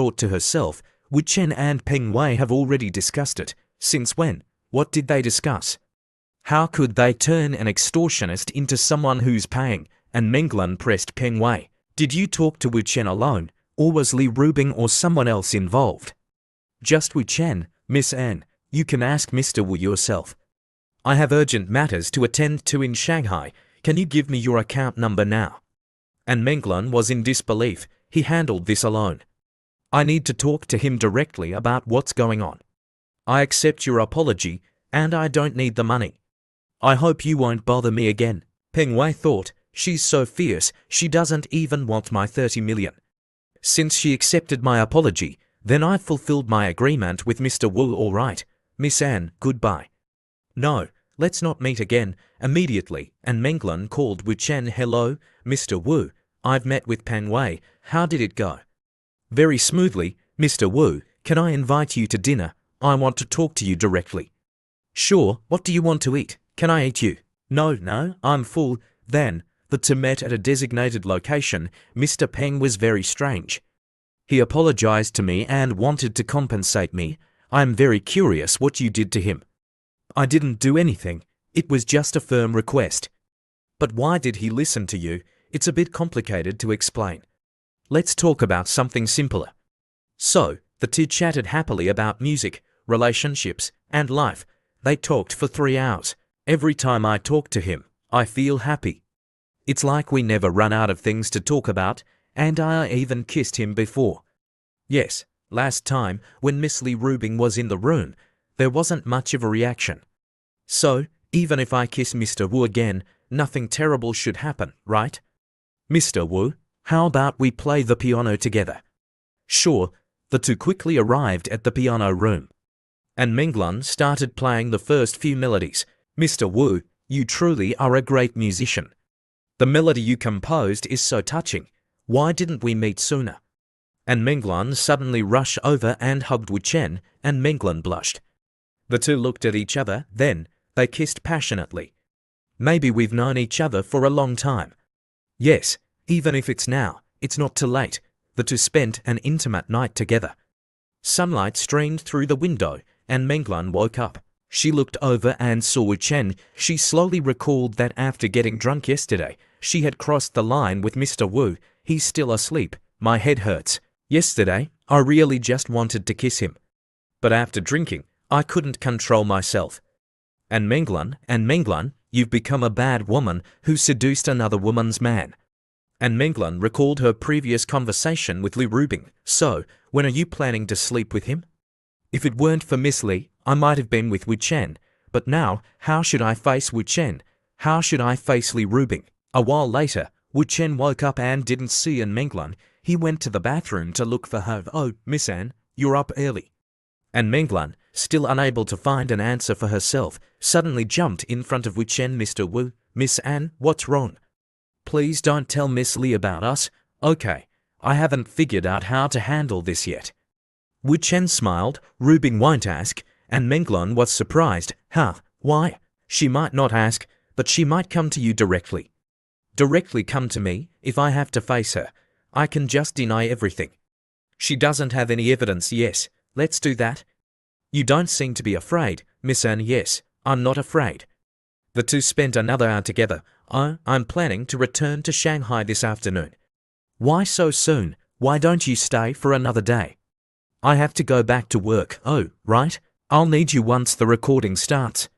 thought to herself, Wu Chen and Peng Wei have already discussed it. Since when? What did they discuss? How could they turn an extortionist into someone who's paying? And Menglan pressed Peng Wei. Did you talk to Wu Chen alone, or was Li Rubing or someone else involved? Just Wu Chen, Miss Anne. You can ask Mr. Wu yourself. I have urgent matters to attend to in Shanghai. Can you give me your account number now? And Menglan was in disbelief. He handled this alone. I need to talk to him directly about what's going on. I accept your apology, and I don't need the money. I hope you won't bother me again. Peng Wei thought, she's so fierce, she doesn't even want my 30 million. Since she accepted my apology, then I've fulfilled my agreement with Mr. Wu. All right, Miss Anne, goodbye. No, let's not meet again, immediately. And Menglan called Wu Chen. Hello, Mr. Wu. I've met with Peng Wei. How did it go? Very smoothly, Mr. Wu. Can I invite you to dinner? I want to talk to you directly. Sure, what do you want to eat? Can I eat you? No, I'm full. Then, the two met at a designated location. Mr. Peng was very strange. He apologized to me and wanted to compensate me. I'm very curious what you did to him. I didn't do anything. It was just a firm request. But why did he listen to you? It's a bit complicated to explain. Let's talk about something simpler. So, the two chatted happily about music, relationships, and life. They talked for 3 hours. Every time I talk to him, I feel happy. It's like we never run out of things to talk about, and I even kissed him before. Yes, last time, when Miss Li Rubing was in the room, there wasn't much of a reaction. So, even if I kiss Mr. Wu again, nothing terrible should happen, right? Mr. Wu, how about we play the piano together? Sure. The two quickly arrived at the piano room. And Menglan started playing the first few melodies. Mr. Wu, you truly are a great musician. The melody you composed is so touching. Why didn't we meet sooner? And Menglan suddenly rushed over and hugged Wu Chen, and Menglan blushed. The two looked at each other, then they kissed passionately. Maybe we've known each other for a long time. Yes, even if it's now, it's not too late. The two spent an intimate night together. Sunlight streamed through the window, and Menglan woke up. She looked over and saw Wu Chen. She slowly recalled that after getting drunk yesterday, she had crossed the line with Mr. Wu. He's still asleep. My head hurts. Yesterday, I really just wanted to kiss him. But after drinking, I couldn't control myself. And Menglan, you've become a bad woman who seduced another woman's man. And Menglan recalled her previous conversation with Li Rubing. So, when are you planning to sleep with him? If it weren't for Miss Li, I might have been with Wu Chen. But now, how should I face Wu Chen? How should I face Li Rubing? A while later, Wu Chen woke up and didn't see Anne Menglan. He went to the bathroom to look for her. Oh, Miss Anne, you're up early. And Menglan, still unable to find an answer for herself, suddenly jumped in front of Wu Chen. Mr. Wu, Miss Anne, what's wrong? Please don't tell Miss Li about us. Okay, I haven't figured out how to handle this yet. Wu Chen smiled. Rubing won't ask, and Menglan was surprised. Huh, why? She might not ask, but she might come to you directly. Directly come to me, if I have to face her. I can just deny everything. She doesn't have any evidence. Yes, let's do that. You don't seem to be afraid, Miss Anne. Yes, I'm not afraid. The two spent another hour together. I'm planning to return to Shanghai this afternoon. Why so soon? Why don't you stay for another day? I have to go back to work. Oh, right. I'll need you once the recording starts.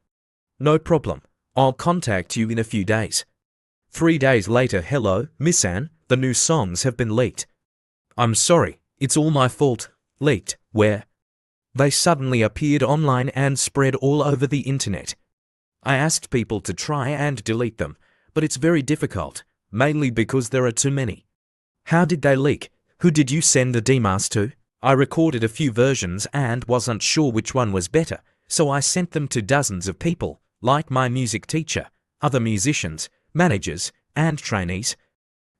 No problem. I'll contact you in a few days. 3 days later. Hello, Miss Anne. The new songs have been leaked. I'm sorry. It's all my fault. Leaked? Where? They suddenly appeared online and spread all over the internet. I asked people to try and delete them, but it's very difficult, mainly because there are too many. How did they leak? Who did you send the demos to? I recorded a few versions and wasn't sure which one was better, so I sent them to dozens of people, like my music teacher, other musicians, managers, and trainees.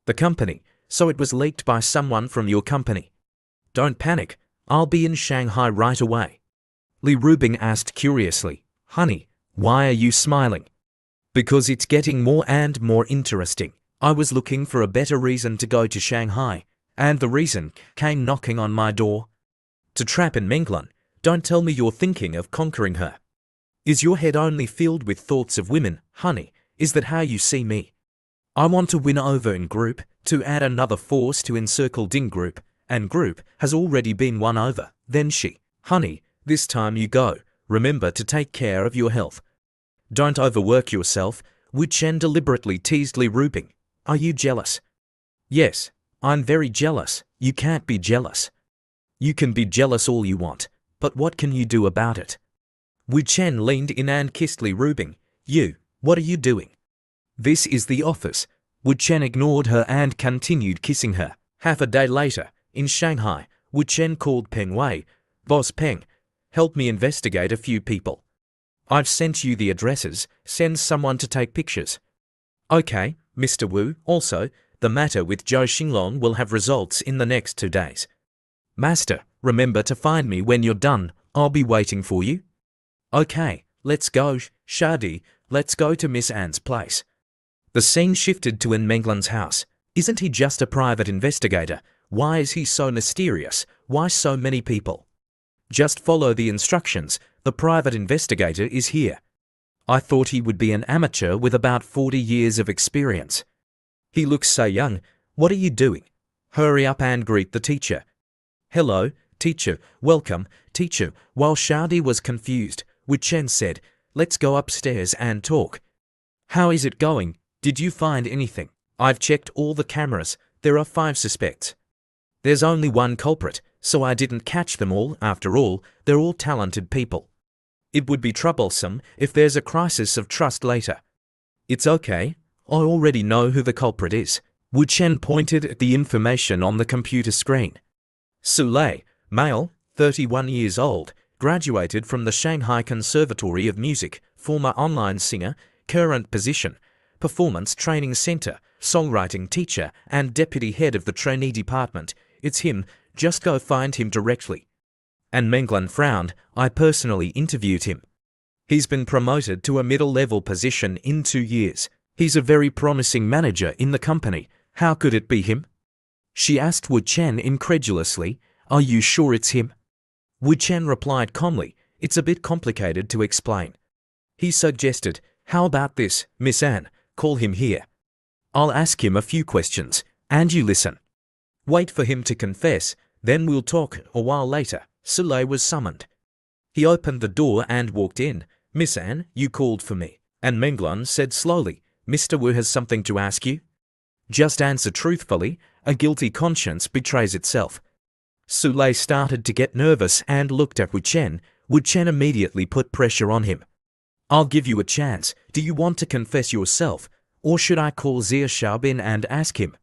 The company, so it was leaked by someone from your company. Don't panic, I'll be in Shanghai right away. Li Rubing asked curiously, Honey, why are you smiling? Because it's getting more and more interesting. I was looking for a better reason to go to Shanghai. And the reason came knocking on my door? To trap in Menglan. Don't tell me you're thinking of conquering her. Is your head only filled with thoughts of women, honey? Is that how you see me? I want to win over in group, to add another force to encircle Ding group, and group has already been won over. Then she, honey, this time you go. Remember to take care of your health. Don't overwork yourself. Wu Chen deliberately teased Li Rubing. Are you jealous? Yes, I'm very jealous. You can't be jealous. You can be jealous all you want, but what can you do about it? Wu Chen leaned in and kissed Li Rubing. You, what are you doing? This is the office. Wu Chen ignored her and continued kissing her. Half a day later, in Shanghai, Wu Chen called Peng Wei. Boss Peng, help me investigate a few people. I've sent you the addresses. Send someone to take pictures. Okay, Mr. Wu. Also, the matter with Zhou Xinglong will have results in the next 2 days. Master, remember to find me when you're done. I'll be waiting for you. Okay, let's go, Shadi. Let's go to Miss Anne's place. The scene shifted to in Menglan's house. Isn't he just a private investigator? Why is he so mysterious? Why so many people? Just follow the instructions. The private investigator is here. I thought he would be an amateur with about 40 years of experience. He looks so young. What are you doing? Hurry up and greet the teacher. Hello, teacher. Welcome, teacher. While Shadi was confused, Wu Chen said, let's go upstairs and talk. How is it going? Did you find anything? I've checked all the cameras. There are 5 suspects. There's only one culprit, so I didn't catch them all. After all, they're all talented people. It would be troublesome if there's a crisis of trust later. It's okay. I already know who the culprit is. Wu Chen pointed at the information on the computer screen. Su Lei, male, 31 years old, graduated from the Shanghai Conservatory of Music, former online singer, current position, Performance Training Center, songwriting teacher, and deputy head of the trainee department. It's him. Just go find him directly. And Menglan frowned. I personally interviewed him. He's been promoted to a middle-level position in 2 years. He's a very promising manager in the company. How could it be him? She asked Wu Chen incredulously. Are you sure it's him? Wu Chen replied calmly. It's a bit complicated to explain. He suggested, how about this, Miss Anne? Call him here. I'll ask him a few questions, and you listen. Wait for him to confess, then we'll talk. A while later, Su Lei was summoned. He opened the door and walked in. Miss Anne, you called for me. And Menglan said slowly, Mr. Wu has something to ask you. Just answer truthfully. A guilty conscience betrays itself. Su Lei started to get nervous and looked at Wu Chen. Wu Chen immediately put pressure on him. I'll give you a chance. Do you want to confess yourself, or should I call Xia Xiaobin and ask him?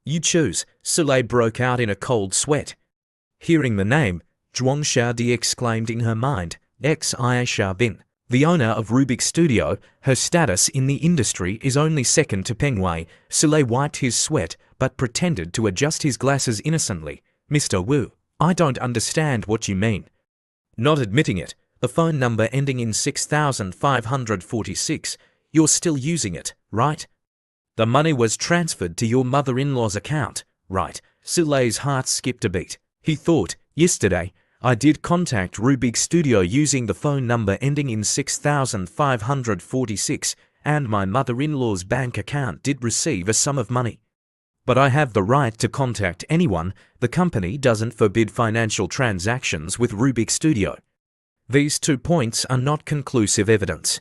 You choose. Su Lei broke out in a cold sweat. Hearing the name, Zhuang Xiadi exclaimed in her mind, Xia Xiaobin, the owner of Rubik's Studio. Her status in the industry is only second to Peng Wei. Su Lei wiped his sweat, but pretended to adjust his glasses innocently. Mr. Wu, I don't understand what you mean. Not admitting it. The phone number ending in 6546, you're still using it, right? The money was transferred to your mother-in-law's account, right? Su Lei's heart skipped a beat. He thought, yesterday, I did contact Rubik's Studio using the phone number ending in 6546, and my mother-in-law's bank account did receive a sum of money. But I have the right to contact anyone. The company doesn't forbid financial transactions with Rubik's Studio. These 2 points are not conclusive evidence.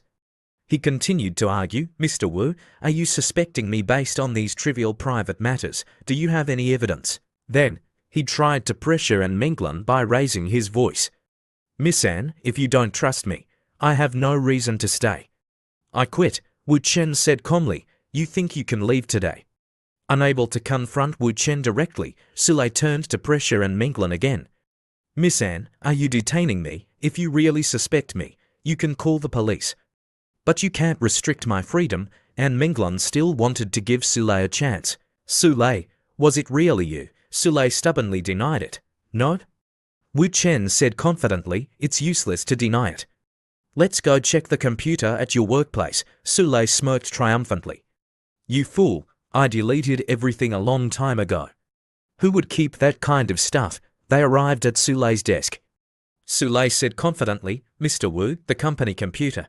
He continued to argue, Mr. Wu, are you suspecting me based on these trivial private matters? Do you have any evidence? Then, he tried to pressure and Menglan by raising his voice. Miss Anne, if you don't trust me, I have no reason to stay. I quit, Wu Chen said calmly. You think you can leave today? Unable to confront Wu Chen directly, Su Lei turned to pressure and Menglan again. Miss Anne, are you detaining me? If you really suspect me, you can call the police. But you can't restrict my freedom, and Menglan still wanted to give Su Lei a chance. Su Lei, was it really you? Su Lei stubbornly denied it. No? Wu Chen said confidently, it's useless to deny it. Let's go check the computer at your workplace. Su Lei smirked triumphantly. You fool, I deleted everything a long time ago. Who would keep that kind of stuff? They arrived at Sulei's desk. Sule said confidently, Mr. Wu, the company computer.